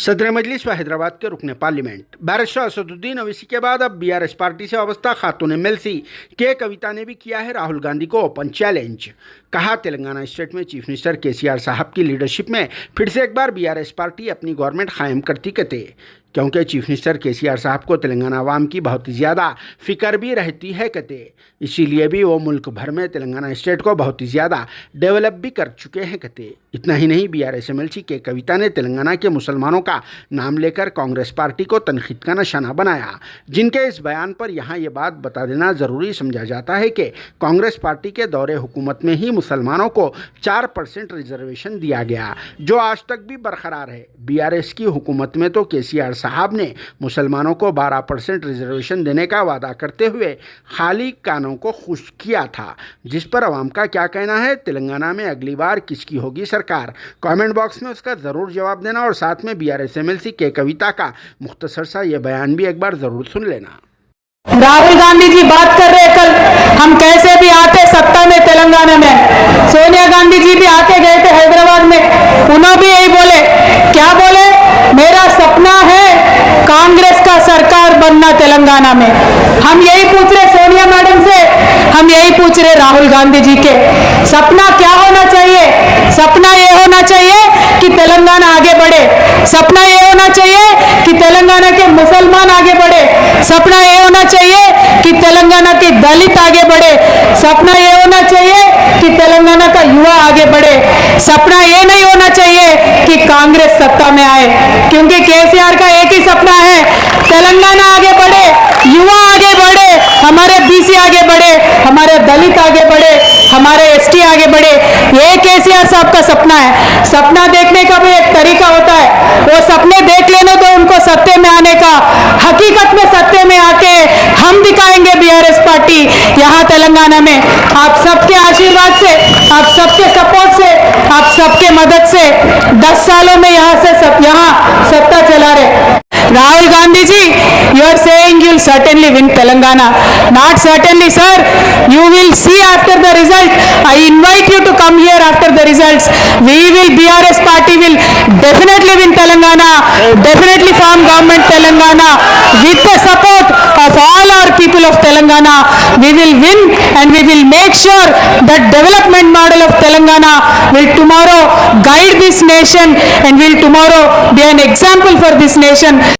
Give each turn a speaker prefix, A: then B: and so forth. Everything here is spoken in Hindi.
A: सदर मजलिस व हैदराबाद के रुकने पार्लियामेंट बैरिस्टर असदुद्दीन ओवैसी के बाद अब बीआरएस पार्टी से वाबस्ता खातून एमएलसी के कविता ने भी किया है राहुल गांधी को ओपन चैलेंज। कहा, तेलंगाना स्टेट में चीफ मिनिस्टर केसीआर साहब की लीडरशिप में फिर से एक बार बीआरएस पार्टी अपनी गवर्नमेंट कायम करती कहते, क्योंकि चीफ मिनिस्टर केसीआर साहब को तेलंगाना आवाम की बहुत ज़्यादा फिक्र भी रहती है कहते, इसीलिए भी वो मुल्क भर में तेलंगाना स्टेट को बहुत ही ज़्यादा डेवलप भी कर चुके हैं कहते। इतना ही नहीं, बीआरएस एमएलसी के कविता ने तेलंगाना के मुसलमानों का नाम लेकर कांग्रेस पार्टी को तनकीद का निशाना बनाया, जिनके इस बयान पर यहाँ ये बात बता देना ज़रूरी समझा जाता है कि कांग्रेस पार्टी के दौरे हुकूमत में ही मुसलमानों को 4% रिजर्वेशन दिया गया, जो आज तक भी बरकरार है। बीआरएस की हुकूमत में तो केसीआर साहब ने मुसलमानों को 12% रिजर्वेशन देने का वादा करते हुए खाली कानों को खुश किया था, जिस पर अवाम का क्या कहना है। तेलंगाना में अगली बार किसकी होगी सरकार, कमेंट बॉक्स में उसका ज़रूर जवाब देना और साथ में बीआरएस एमएलसी के कविता का मुख्तसर सा ये बयान भी एक बार ज़रूर सुन लेना।
B: राहुल गांधी जी बात कर रहे कल, हम कैसे भी आते सत्ता में तेलंगाना में। सोनिया गांधी जी भी आके गए थे हैदराबाद में, उन्होंने भी यही बोले। क्या बोले? मेरा सपना है कांग्रेस का सरकार बनना तेलंगाना में। हम यही पूछ रहे सोनिया मैडम से, हम यही पूछ रहे राहुल गांधी जी के, सपना क्या होना चाहिए? सपना ये होना चाहिए कि तेलंगाना आगे बढ़े, सपना ये होना चाहिए कि तेलंगाना के मुसलमान आगे बढ़े, सपना ये होना चाहिए कि तेलंगाना के दलित आगे बढ़े, सपना ये होना चाहिए कि तेलंगाना का युवा आगे बढ़े। सपना ये नहीं होना चाहिए कि कांग्रेस सत्ता में आए, क्योंकि केसीआर का एक ही सपना है, तेलंगाना आगे बढ़े, युवा आगे बढ़े, हमारे बीसी आगे बढ़े, हमारे दलित आगे बढ़े, हमारे एसटी आगे बढ़े। ये केसीआर साहब का सपना है। सपना देखने का भी एक तरीका होता है, वो सपने देख लेने तो उनको सत्ते में आने का, हकीकत में सत्ते में आके हम दिखाएंगे बीआरएस पार्टी यहाँ तेलंगाना में। आप सबके आशीर्वाद से, आप सबके सपोर्ट से, आप सबके मदद से 10 सालों में यहाँ सत्ता चला रहे। Rahul Gandhi ji, you are saying you will certainly win Telangana. Not certainly, sir. You will see after the result. I invite you to come here after the results. BRS party will definitely win Telangana, definitely form government Telangana with the support of all our people of Telangana. We will win and we will make sure that development model of Telangana will tomorrow guide this nation and will tomorrow be an example for this nation.